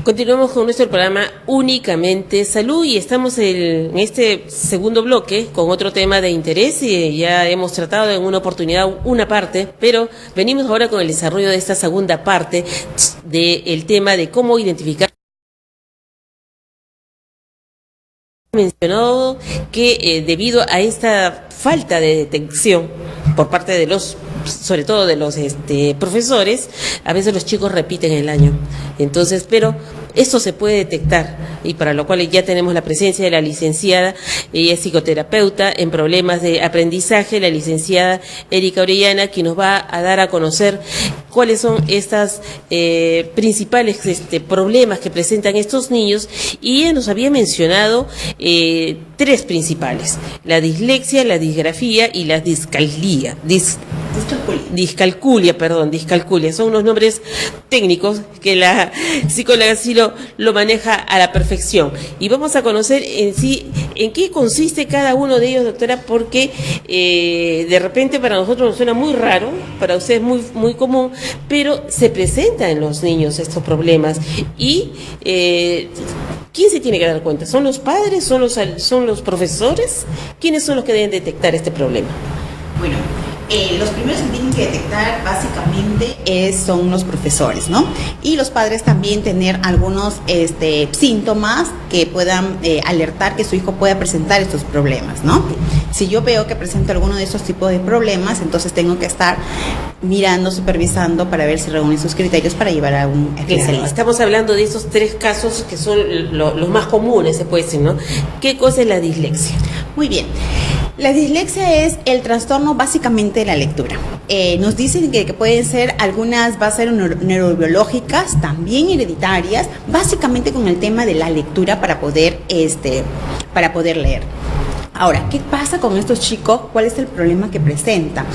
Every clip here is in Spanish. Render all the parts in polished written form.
Continuamos con nuestro programa Únicamente Salud y estamos en este segundo bloque con otro tema de interés y ya hemos tratado en una oportunidad una parte, pero venimos ahora con el desarrollo de esta segunda parte del tema de cómo identificar. Mencionado que debido a esta falta de detección por parte de los, sobre todo de los profesores, a veces los chicos repiten el año. Entonces, pero esto se puede detectar y para lo cual ya tenemos la presencia de la licenciada, ella es psicoterapeuta en problemas de aprendizaje, la licenciada Erika Orellana, quien nos va a dar a conocer cuáles son estas principales problemas que presentan estos niños, y ella nos había mencionado tres principales: la dislexia, la disgrafía y la discalculia. Discalculia, son unos nombres técnicos que la psicóloga sí lo maneja a la perfección. Y vamos a conocer en sí en qué consiste cada uno de ellos, doctora, porque de repente para nosotros nos suena muy raro, para ustedes muy, muy común, pero se presenta en los niños estos problemas. Y ¿quién se tiene que dar cuenta? ¿Son los padres? ¿Son los profesores? ¿Quiénes son los que deben detectar este problema? Bueno, los primeros que tienen que detectar básicamente son los profesores, ¿no? Y los padres también tener algunos síntomas que puedan alertar que su hijo pueda presentar estos problemas, ¿no? Si yo veo que presenta alguno de estos tipos de problemas, entonces tengo que estar mirando, supervisando para ver si reúnen sus criterios para llevar a un especialista. Claro, estamos hablando de esos tres casos que son los más comunes, se puede decir, ¿no? ¿Qué cosa es la dislexia? Muy bien. La dislexia es el trastorno básicamente de la lectura. Nos dicen que pueden ser algunas, va a ser neurobiológicas, también hereditarias, básicamente con el tema de la lectura para poder leer. Ahora, ¿qué pasa con estos chicos? ¿Cuál es el problema que presenta?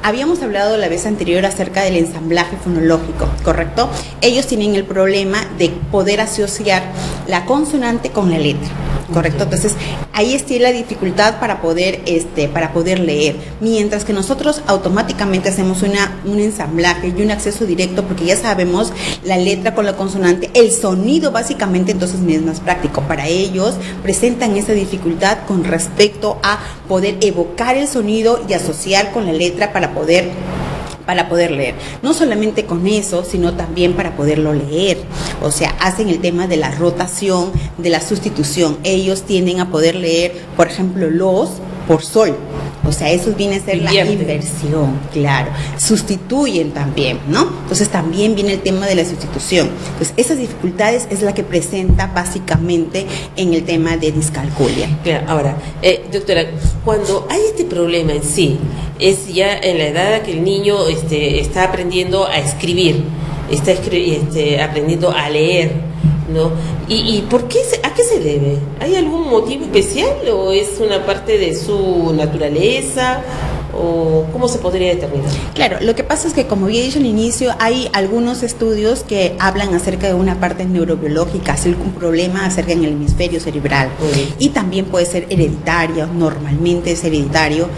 Habíamos hablado la vez anterior acerca del ensamblaje fonológico, ¿correcto? Ellos tienen el problema de poder asociar la consonante con la letra, ¿correcto? Entonces, ahí está la dificultad para poder leer, mientras que nosotros automáticamente hacemos un ensamblaje y un acceso directo, porque ya sabemos la letra con la consonante, el sonido básicamente, entonces es más práctico. Para ellos presentan esa dificultad con respecto a poder evocar el sonido y asociar con la letra para poder leer. No solamente con eso, sino también para poderlo leer. O sea, hacen el tema de la rotación, de la sustitución. Ellos tienden a poder leer, por ejemplo, los por sol. O sea, eso viene a ser la inversión, claro. Sustituyen también, ¿no? Entonces también viene el tema de la sustitución. Entonces esas dificultades es la que presenta básicamente en el tema de discalculia. Claro. Ahora, doctora, cuando hay este problema en sí, es ya en la edad que el niño está aprendiendo a escribir, está aprendiendo a leer, ¿no? ¿Y por qué, a qué se debe? ¿Hay algún motivo especial o es una parte de su naturaleza? ¿O cómo se podría determinar? Claro, lo que pasa es que, como había dicho al inicio, hay algunos estudios que hablan acerca de una parte neurobiológica, un problema acerca en el hemisferio cerebral, y también puede ser hereditario, normalmente es hereditario,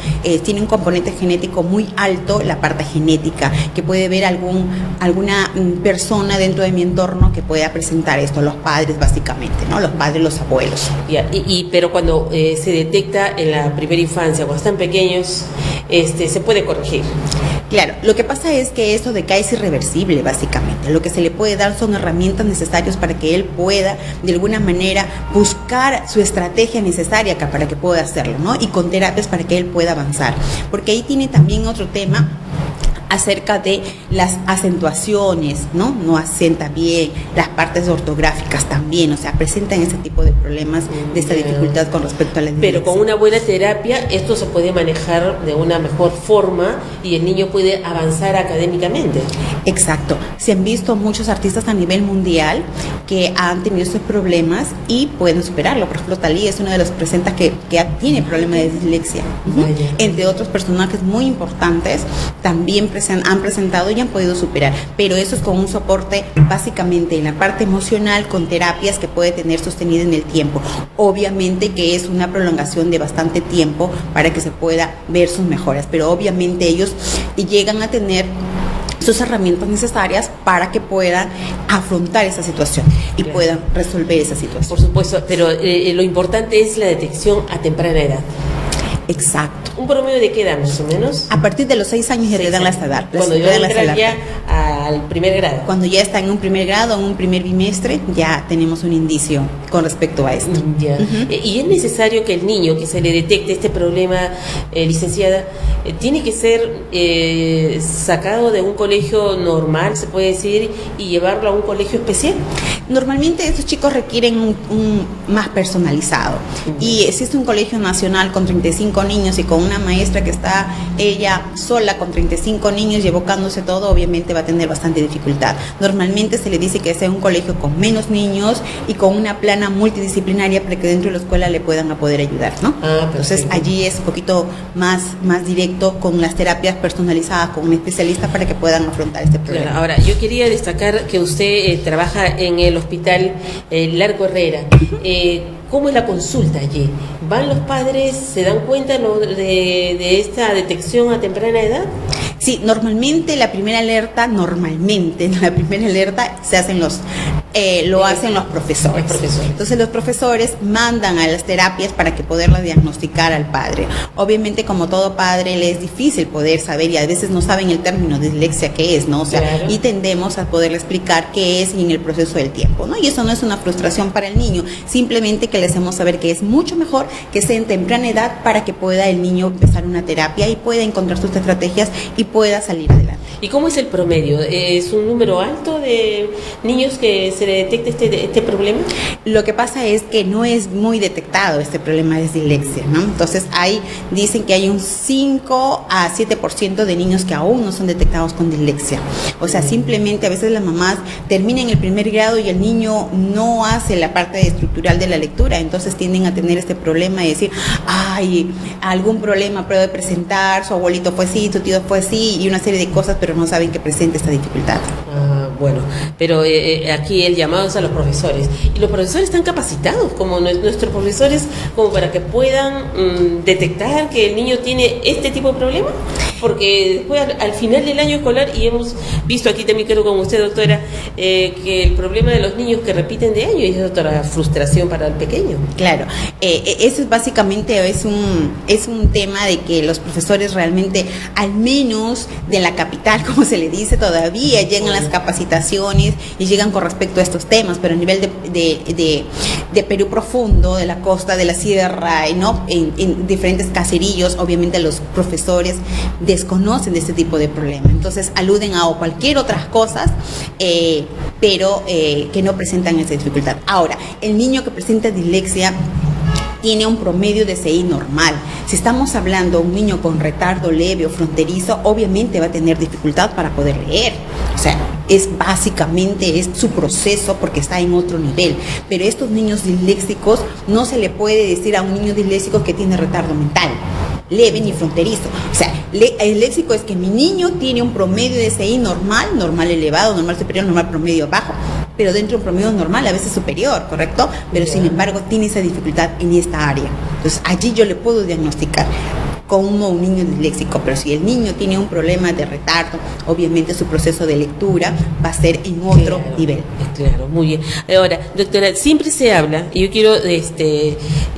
tiene un componente genético muy alto, la parte genética, que puede haber alguna persona dentro de mi entorno que pueda presentar esto, los padres básicamente, ¿no? Los padres, los abuelos. Pero cuando se detecta en la primera infancia, cuando están pequeños, se puede corregir. Claro, lo que pasa es que esto decae es irreversible básicamente. Lo que se le puede dar son herramientas necesarias para que él pueda de alguna manera buscar su estrategia necesaria para que pueda hacerlo, ¿no? Y con terapias para que él pueda avanzar. Porque ahí tiene también otro tema acerca de las acentuaciones, ¿no? No acenta bien, las partes ortográficas también, o sea, presentan ese tipo de problemas, de esta dificultad con respecto a la dislexia. Pero con una buena terapia esto se puede manejar de una mejor forma y el niño puede avanzar académicamente. Exacto, se han visto muchos artistas a nivel mundial que han tenido estos problemas y pueden superarlo. Por ejemplo, Thalía es una de las presentas que tiene problemas de dislexia. Entre otros personajes muy importantes también han presentado y han podido superar, pero eso es con un soporte básicamente en la parte emocional, con terapias que puede tener sostenida en el tiempo. Obviamente que es una prolongación de bastante tiempo para que se pueda ver sus mejoras, pero obviamente ellos llegan a tener sus herramientas necesarias para que puedan afrontar esa situación y Claro. puedan resolver esa situación. Por supuesto, pero lo importante es la detección a temprana edad. Exacto. ¿Un promedio de qué edad más o menos? A partir de los 6 años ya te dan la edad. Cuando yo entrar ya al primer grado. Cuando ya está en un primer grado, en un primer bimestre, ya tenemos un indicio con respecto a esto. Ya. Y es necesario que el niño que se le detecte este problema, licenciada, tiene que ser sacado de un colegio normal, se puede decir, y llevarlo a un colegio especial. Normalmente estos chicos requieren un más personalizado. Y existe un colegio nacional con 35 niños y con una maestra que está ella sola con 35 niños y evocándose todo, obviamente va a tener bastante dificultad. Normalmente se le dice que sea un colegio con menos niños y con una plana multidisciplinaria para que dentro de la escuela le puedan a poder ayudar, ¿no? Entonces allí es un poquito más directo con las terapias personalizadas con un especialista para que puedan afrontar este problema. Claro. Ahora, yo quería destacar que usted trabaja en el hospital Largo Herrera. ¿Cómo es la consulta allí? ¿Van los padres, se dan cuenta de esta detección a temprana edad? Sí, normalmente la primera alerta se hacen lo hacen los profesores. Entonces los profesores mandan a las terapias para que poderlas diagnosticar al padre. Obviamente, como todo padre, le es difícil poder saber y a veces no saben el término de dislexia qué es, ¿no? O sea, claro. Y tendemos a poderle explicar qué es en el proceso del tiempo, ¿no? Y eso no es una frustración para el niño, simplemente que le hacemos saber que es mucho mejor que sea en temprana edad para que pueda el niño empezar una terapia y pueda encontrar sus estrategias y pueda salir adelante. ¿Y cómo es el promedio? ¿Es un número alto de niños que se le detecta este problema? Lo que pasa es que no es muy detectado este problema de dislexia, ¿no? Entonces dicen que hay un 5 a 7% de niños que aún no son detectados con dislexia. O sea, simplemente a veces las mamás terminan el primer grado y el niño no hace la parte estructural de la lectura, entonces tienden a tener este problema de decir, algún problema puede presentar, su abuelito fue así, su tío fue así y una serie de cosas, pero no saben que presenta esta dificultad. Bueno, pero aquí el llamado es a los profesores. ¿Y los profesores están capacitados como nuestros profesores como para que puedan detectar que el niño tiene este tipo de problema? Porque después al final del año escolar, y hemos visto aquí también, creo con usted, doctora, que el problema de los niños que repiten de año es otra frustración para el pequeño. Claro, eso es básicamente es un tema de que los profesores realmente, al menos de la capital, como se le dice, todavía llegan las capacitaciones y llegan con respecto a estos temas, pero a nivel de Perú profundo, de la costa, de la sierra, ¿no? En diferentes caserillos, obviamente los profesores desconocen de este tipo de problema, entonces aluden a cualquier otras cosas, pero que no presentan esa dificultad. Ahora, el niño que presenta dislexia tiene un promedio de CI normal. Si estamos hablando de un niño con retardo leve o fronterizo, obviamente va a tener dificultad para poder leer. O sea, es su proceso porque está en otro nivel. Pero estos niños disléxicos, no se le puede decir a un niño disléxico que tiene retardo mental leve ni fronterizo. O sea, el léxico es que mi niño tiene un promedio de CI normal elevado, normal superior, normal promedio bajo, pero dentro de un promedio normal, a veces superior, ¿correcto? Pero sin embargo tiene esa dificultad en esta área. Entonces allí yo le puedo diagnosticar como un niño disléxico, pero si el niño tiene un problema de retardo, obviamente su proceso de lectura va a ser en otro nivel. Claro, muy bien. Ahora, doctora, siempre se habla, y yo quiero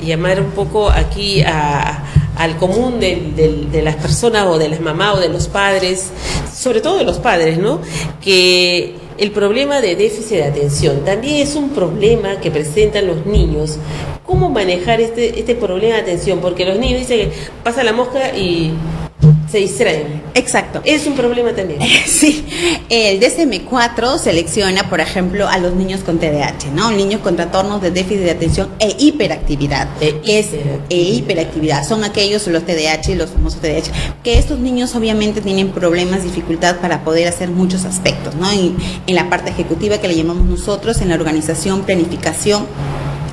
llamar un poco aquí al común de las personas o de las mamás o de los padres, sobre todo de los padres, ¿no? Que el problema de déficit de atención también es un problema que presentan los niños. ¿Cómo manejar este problema de atención? Porque los niños dicen que pasa la mosca y se distraen. Exacto. Es un problema también. Sí. El DSM-4 selecciona, por ejemplo, a los niños con TDAH, ¿no? Niños con trastornos de déficit de atención e hiperactividad. Hiperactividad. Son aquellos, los TDAH, los famosos TDAH, que estos niños obviamente tienen problemas, dificultad para poder hacer muchos aspectos, ¿no? En la parte ejecutiva que le llamamos nosotros, en la organización, planificación,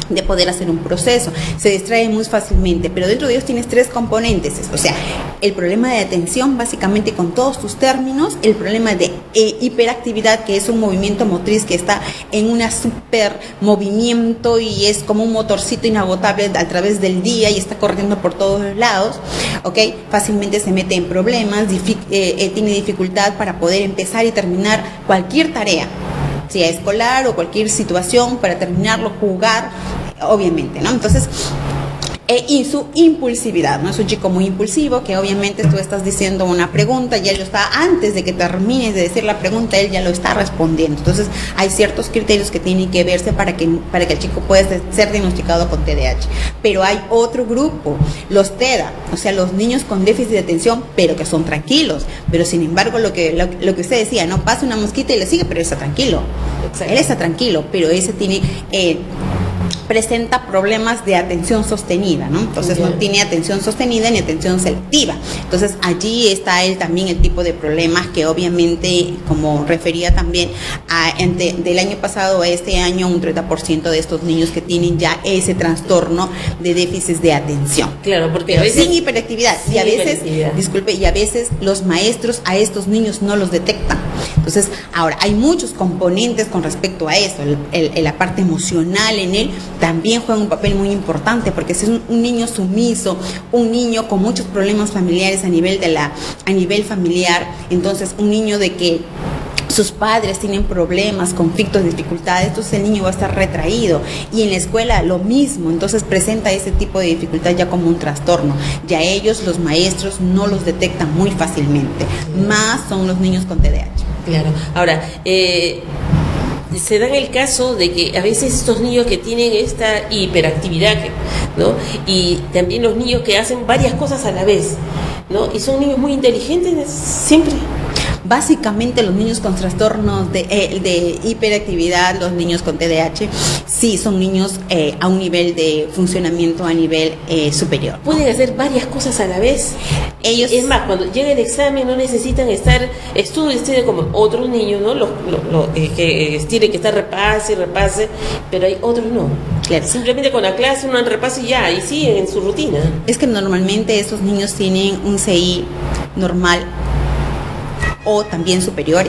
de poder hacer un proceso, se distrae muy fácilmente, pero dentro de ellos tienes 3 componentes, o sea, el problema de atención, básicamente con todos tus términos, el problema de hiperactividad, que es un movimiento motriz que está en una super movimiento y es como un motorcito inagotable a través del día y está corriendo por todos los lados, ¿ok? Fácilmente se mete en problemas, tiene dificultad para poder empezar y terminar cualquier tarea, sea escolar o cualquier situación, para terminarlo, jugar, obviamente, ¿no? Entonces, y su impulsividad, ¿no? Es un chico muy impulsivo, que obviamente tú estás diciendo una pregunta y él lo está, antes de que termines de decir la pregunta, él ya lo está respondiendo. Entonces, hay ciertos criterios que tienen que verse para que el chico pueda ser diagnosticado con TDAH. Pero hay otro grupo, los TEDA, o sea, los niños con déficit de atención, pero que son tranquilos. Pero sin embargo, lo que usted decía, ¿no? Pasa una mosquita y le sigue, pero él está tranquilo. Exacto. Él está tranquilo, pero ese tiene... presenta problemas de atención sostenida, ¿no? Entonces no tiene atención sostenida ni atención selectiva. Entonces allí está también el tipo de problemas que obviamente, como refería también, del año pasado a este año, un 30% de estos niños que tienen ya ese trastorno de déficit de atención. Claro, porque pero a veces, sin hiperactividad. Y a veces los maestros a estos niños no los detectan. Entonces, ahora, hay muchos componentes con respecto a eso. La parte emocional en él también juega un papel muy importante, porque si es un niño sumiso, un niño con muchos problemas familiares a nivel familiar, entonces un niño de que sus padres tienen problemas, conflictos, dificultades, entonces el niño va a estar retraído, y en la escuela lo mismo, entonces presenta ese tipo de dificultad ya como un trastorno. Ya ellos, los maestros, no los detectan muy fácilmente, más son los niños con TDAH. Claro, ahora, se da el caso de que a veces estos niños que tienen esta hiperactividad, ¿no? Y también los niños que hacen varias cosas a la vez, ¿no? Y son niños muy inteligentes siempre. Básicamente los niños con trastornos de hiperactividad, los niños con TDAH, sí son niños a un nivel de funcionamiento a nivel superior. ¿Pueden hacer varias cosas a la vez? Ellos, es más, cuando llega el examen no necesitan estar estudiando como otros niños, ¿no? Que tienen que estar repase, pero hay otros no. Claro. Simplemente con la clase uno repasa y ya, y siguen en su rutina. Es que normalmente esos niños tienen un CI normal o también superior.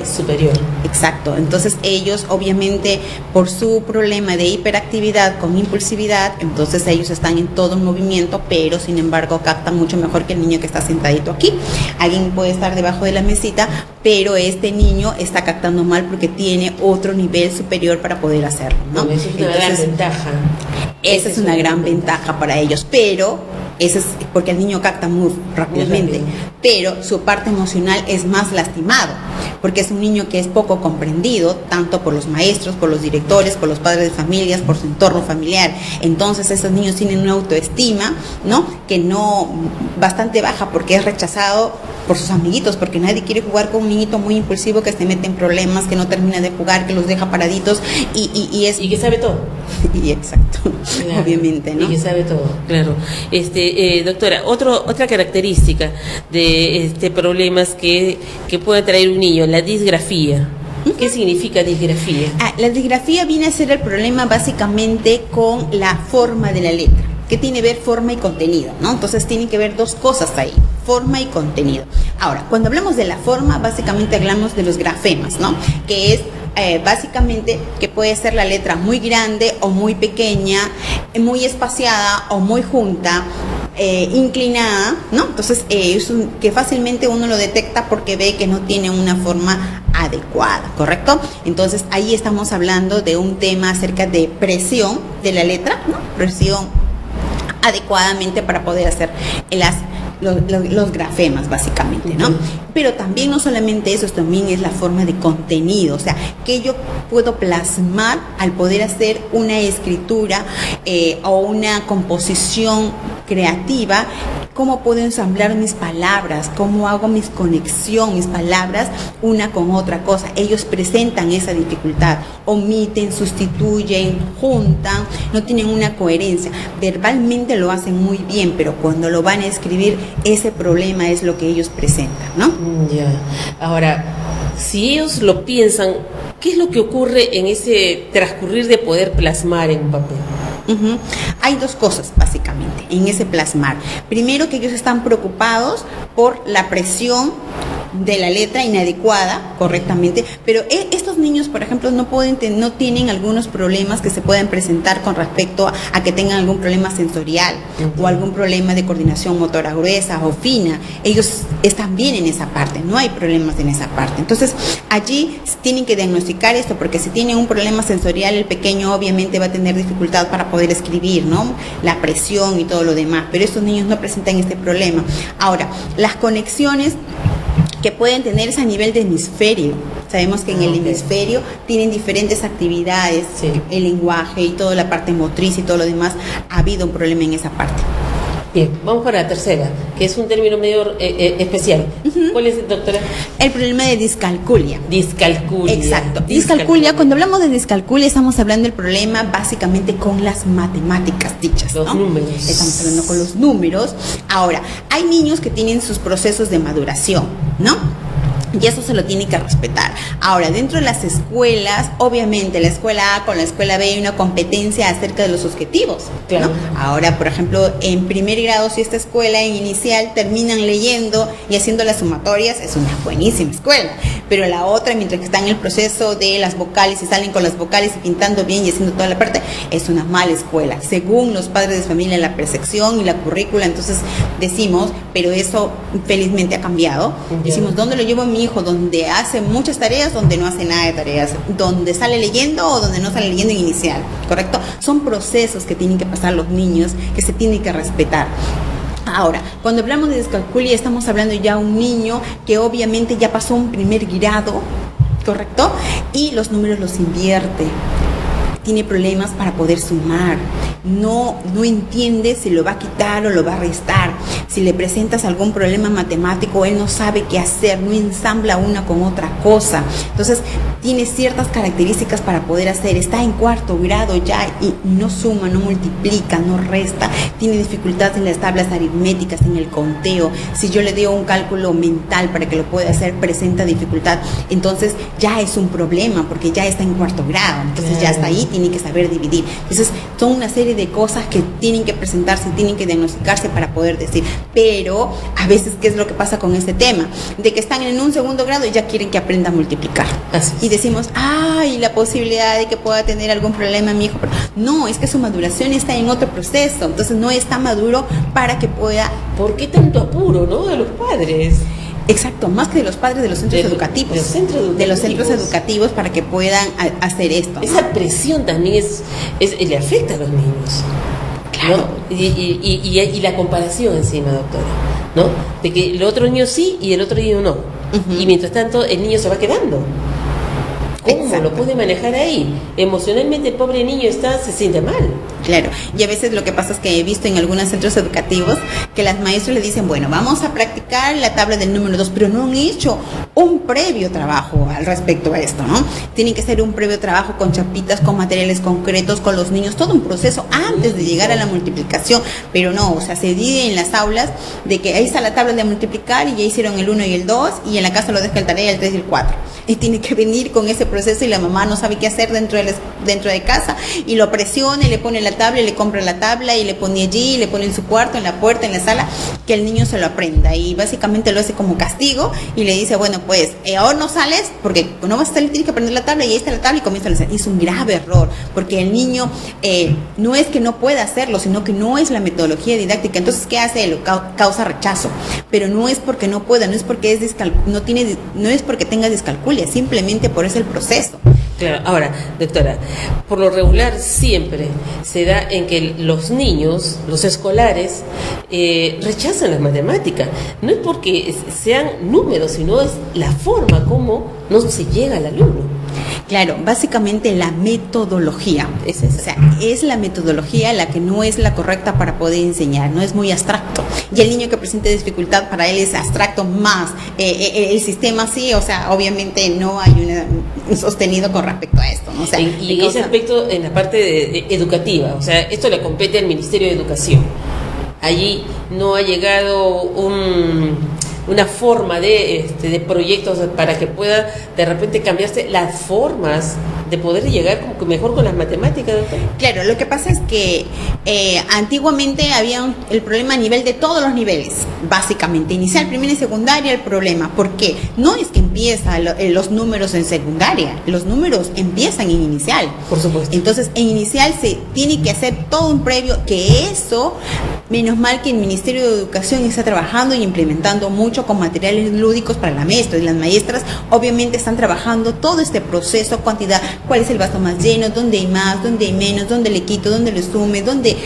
Exacto. Entonces ellos, obviamente, por su problema de hiperactividad con impulsividad, entonces ellos están en todo un movimiento, pero sin embargo captan mucho mejor que el niño que está sentadito aquí. Alguien puede estar debajo de la mesita, pero este niño está captando mal porque tiene otro nivel superior para poder hacerlo, ¿no? Bueno, eso es una gran ventaja. Esa es una gran ventaja para ellos, pero ese es porque el niño capta muy rápidamente, pero su parte emocional es más lastimado, porque es un niño que es poco comprendido, tanto por los maestros, por los directores, por los padres de familias, por su entorno familiar. Entonces esos niños tienen una autoestima, ¿no? Que no, bastante baja, porque es rechazado por sus amiguitos, porque nadie quiere jugar con un niñito muy impulsivo que se mete en problemas, que no termina de jugar, que los deja paraditos y que sabe todo. Y exacto, claro, obviamente, ¿no? Y que sabe todo, claro. Doctora, otra característica de problemas que puede traer un niño, la disgrafía. ¿Qué significa disgrafía? La disgrafía viene a ser el problema básicamente con la forma de la letra, que tiene que ver forma y contenido, ¿no? Entonces tienen que ver dos cosas ahí, forma y contenido. Ahora, cuando hablamos de la forma, básicamente hablamos de los grafemas, ¿no? Que es básicamente que puede ser la letra muy grande o muy pequeña, muy espaciada o muy junta, inclinada, ¿no? Entonces que fácilmente uno lo detecta porque ve que no tiene una forma adecuada, ¿correcto? Entonces ahí estamos hablando de un tema acerca de presión de la letra, ¿no? Presión adecuadamente para poder hacer los grafemas, básicamente, ¿no? Pero también no solamente eso, también es la forma de contenido, o sea, que yo puedo plasmar al poder hacer una escritura o una composición creativa, cómo puedo ensamblar mis palabras, cómo hago mis conexión, mis palabras una con otra cosa. Ellos presentan esa dificultad, omiten, sustituyen, juntan, no tienen una coherencia. Verbalmente lo hacen muy bien, pero cuando lo van a escribir, ese problema es lo que ellos presentan, ¿no? Ya. Ahora, si ellos lo piensan, ¿qué es lo que ocurre en ese transcurrir de poder plasmar en un papel? Ujú. Hay dos cosas básicamente en ese plasmar. Primero, que ellos están preocupados por la presión de la letra inadecuada correctamente, pero estos niños, por ejemplo, no tienen algunos problemas que se pueden presentar con respecto a que tengan algún problema sensorial o algún problema de coordinación motora gruesa o fina. Ellos están bien en esa parte, no hay problemas en esa parte. Entonces, allí tienen que diagnosticar esto, porque si tiene un problema sensorial, el pequeño obviamente va a tener dificultad para poder escribir, ¿no? La presión y todo lo demás, pero estos niños no presentan este problema. Ahora, las conexiones que pueden tener es a nivel de hemisferio. Sabemos que en el hemisferio tienen diferentes actividades, el lenguaje y toda la parte motriz y todo lo demás. Ha habido un problema en esa parte. Bien, vamos para la tercera, que es un término medio especial. ¿Cuál es, doctora? El problema de discalculia. Discalculia. Exacto. Discalculia, cuando hablamos de discalculia, estamos hablando del problema básicamente con las matemáticas dichas, ¿no? Los números. Estamos hablando con los números. Ahora, hay niños que tienen sus procesos de maduración, ¿no? Y eso se lo tiene que respetar. Ahora, dentro de las escuelas, obviamente la escuela A con la escuela B hay una competencia acerca de los objetivos, claro, ¿no? Ahora, por ejemplo, en primer grado, si esta escuela en inicial terminan leyendo y haciendo las sumatorias, es una buenísima escuela. Pero la otra, mientras que está en el proceso de las vocales y salen con las vocales y pintando bien y haciendo toda la parte, es una mala escuela, según los padres de familia, la percepción y la currícula. Entonces decimos, pero eso felizmente ha cambiado. Decimos, ¿dónde lo llevo a mi hijo? Donde hace muchas tareas, donde no hace nada de tareas, donde sale leyendo o donde no sale leyendo en inicial, ¿correcto? Son procesos que tienen que pasar los niños, que se tienen que respetar. Ahora, cuando hablamos de discalculia, estamos hablando ya de un niño que obviamente ya pasó un primer grado, ¿correcto? Y los números los invierte. Tiene problemas para poder sumar, no entiende si lo va a quitar o lo va a restar. Si le presentas algún problema matemático, él no sabe qué hacer, no ensambla una con otra cosa. Entonces, tiene ciertas características para poder hacer. Está en cuarto grado ya y no suma, no multiplica, no resta. Tiene dificultades en las tablas aritméticas, en el conteo. Si yo le doy un cálculo mental para que lo pueda hacer, presenta dificultad. Entonces, ya es un problema porque ya está en cuarto grado. Entonces, ya está ahí, tiene que saber dividir. Entonces, son una serie de cosas que tienen que presentarse, tienen que diagnosticarse para poder decir. Pero, a veces, ¿qué es lo que pasa con este tema? De que están en un segundo grado y ya quieren que aprenda a multiplicar. Y decimos, ay, la posibilidad de que pueda tener algún problema mi hijo. No, es que su maduración está en otro proceso. Entonces, no está maduro para que pueda... ¿Por qué tanto apuro, no? De los padres. Exacto, más que de los padres, de los centros educativos. De los centros educativos para que puedan hacer esto, ¿no? Esa presión también le afecta a los niños. Claro. ¿No? Y la comparación encima, doctora, ¿no? De que el otro niño sí y el otro niño no. Y mientras tanto el niño se va quedando. ¿Cómo Exacto. lo puede manejar ahí? Emocionalmente el pobre niño se siente mal. Claro, y a veces lo que pasa es que he visto en algunos centros educativos que las maestras le dicen, bueno, vamos a practicar la tabla del número 2, pero no han hecho un previo trabajo al respecto a esto, ¿no? Tiene que ser un previo trabajo con chapitas, con materiales concretos, con los niños, todo un proceso antes de llegar a la multiplicación, pero no, o sea, se divide en las aulas de que ahí está la tabla de multiplicar y ya hicieron el 1 y el 2 y en la casa lo deja el tarea el 3 y el 4. Y tiene que venir con ese proceso y la mamá no sabe qué hacer dentro de casa y lo presiona y le pone la tabla y le compra la tabla y le pone allí y le pone en su cuarto, en la puerta, en la sala, que el niño se lo aprenda y básicamente lo hace como castigo y le dice, bueno, pues ahora no sales porque no vas a salir, tienes que aprender la tabla y ahí está la tabla y comienza a hacer. Es un grave error porque el niño no es que no pueda hacerlo, sino que no es la metodología didáctica. Entonces, ¿qué hace él? Causa rechazo, pero no es porque no pueda, no es porque no es porque tenga discalculia, simplemente por eso el proceso. Claro, ahora, doctora, por lo regular siempre se da en que los niños, los escolares, rechazan las matemáticas. No es porque sean números, sino es la forma como no se llega al alumno. Claro, básicamente la metodología. Es esa. O sea, es la metodología la que no es la correcta para poder enseñar, no es muy abstracto. Y el niño que presente dificultad, para él es abstracto más. El sistema sí, o sea, obviamente no hay un sostenido con respecto a esto, ¿no? O sea, y ese aspecto en la parte educativa, o sea, esto le compete al Ministerio de Educación. Allí no ha llegado una forma de proyectos para que pueda de repente cambiarse las formas de poder llegar como que mejor con las matemáticas, doctor? Claro, lo que pasa es que antiguamente había el problema a nivel de todos los niveles, básicamente, inicial, primaria y secundaria el problema. ¿Por qué? No es que empiezan los números en secundaria, los números empiezan en inicial. Por supuesto. Entonces, en inicial se tiene que hacer todo un previo, que eso, menos mal que el Ministerio de Educación está trabajando y implementando mucho con materiales lúdicos para la maestra, y las maestras obviamente están trabajando todo este proceso, cantidad, cuál es el vaso más lleno, dónde hay más, dónde hay menos, dónde le quito, dónde le sume, dónde,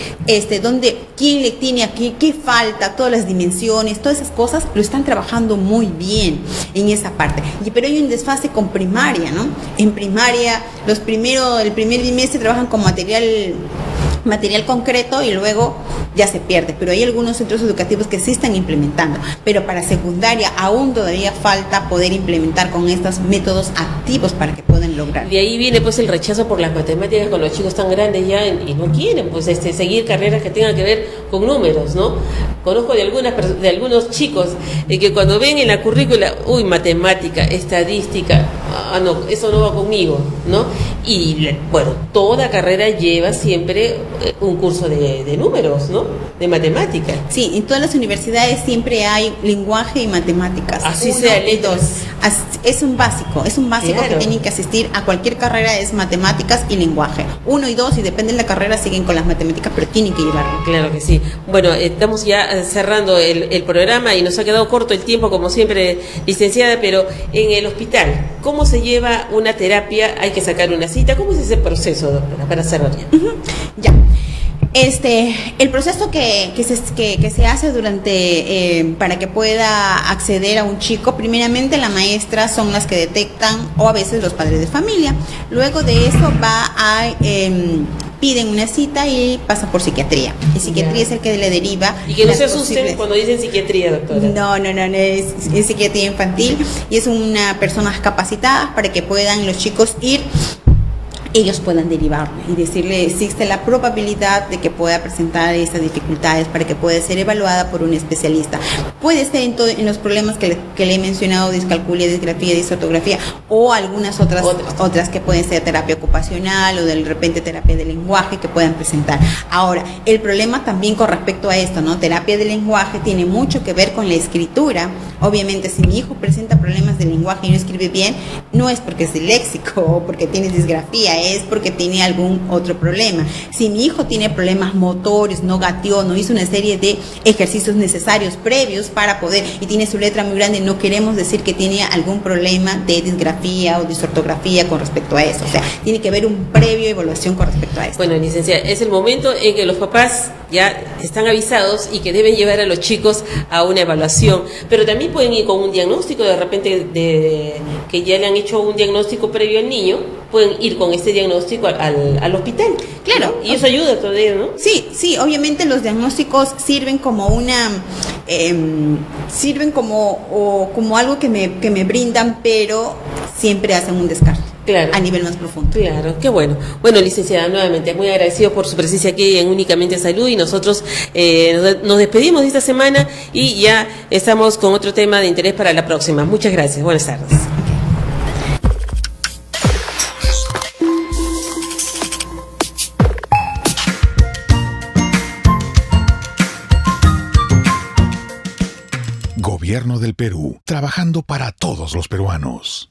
quién le tiene aquí, qué falta, todas las dimensiones, todas esas cosas lo están trabajando muy bien en esa parte. Pero hay un desfase con primaria, ¿no? En primaria, el primer bimestre trabajan con material concreto y luego ya se pierde, pero hay algunos centros educativos que sí están implementando, pero para secundaria aún todavía falta poder implementar con estos métodos activos para que puedan lograr. De ahí viene pues el rechazo por las matemáticas con los chicos tan grandes ya y no quieren pues seguir carreras que tengan que ver con números, ¿no? Conozco de algunos chicos que cuando ven en la currícula, matemática, estadística, no, eso no va conmigo, ¿no? Y bueno, toda carrera lleva siempre un curso de números, ¿no? De matemática. Sí, en todas las universidades siempre hay lenguaje y matemáticas. Así sea letras. Es un básico claro, que tienen que asistir a cualquier carrera, es matemáticas y lenguaje. 1 y 2, y depende de la carrera, siguen con las matemáticas, pero tienen que llevarlo. Claro que sí. Bueno, estamos ya cerrando el programa y nos ha quedado corto el tiempo, como siempre, licenciada, pero en el hospital, ¿cómo se lleva una terapia? ¿Hay que sacar una cita? ¿Cómo es ese proceso, doctora, para cerrar ya? Ya. El proceso que se hace para que pueda acceder a un chico, primeramente la maestra son las que detectan, o a veces los padres de familia. Luego de eso piden una cita y pasa por psiquiatría. Y psiquiatría es el que le deriva. Y que no se asusten cuando dicen psiquiatría, doctora. No, es psiquiatría infantil y es una personas capacitadas para que puedan los chicos ellos puedan derivarle y decirle existe la probabilidad de que pueda presentar estas dificultades para que pueda ser evaluada por un especialista. Puede ser en los problemas que le he mencionado, discalculia, disgrafía, disortografía, o algunas otras que pueden ser terapia ocupacional o de repente terapia de lenguaje que puedan presentar. Ahora, el problema también con respecto a esto, ¿no? Terapia de lenguaje tiene mucho que ver con la escritura. Obviamente, si mi hijo presenta problemas de lenguaje y no escribe bien, no es porque es disléxico o porque tiene disgrafía, es porque tiene algún otro problema. Si mi hijo tiene problemas motores, no gateó, no hizo una serie de ejercicios necesarios previos para poder, y tiene su letra muy grande, no queremos decir que tiene algún problema de disgrafía o disortografía con respecto a eso. O sea, tiene que haber un previo evaluación con respecto a eso. Bueno, licenciada, es el momento en que los papás ya están avisados y que deben llevar a los chicos a una evaluación, pero también pueden ir con un diagnóstico, de repente que ya le han hecho un diagnóstico previo al niño, pueden ir con este diagnóstico al hospital. Claro. ¿No? Y eso ayuda todavía, ¿no? Sí, obviamente los diagnósticos sirven como como algo que me brindan, pero siempre hacen un descarte. Claro. A nivel más profundo. Claro, qué bueno. Bueno, licenciada, nuevamente muy agradecido por su presencia aquí en Únicamente Salud, y nosotros nos despedimos de esta semana y ya estamos con otro tema de interés para la próxima. Muchas gracias. Buenas tardes. Gobierno del Perú, trabajando para todos los peruanos.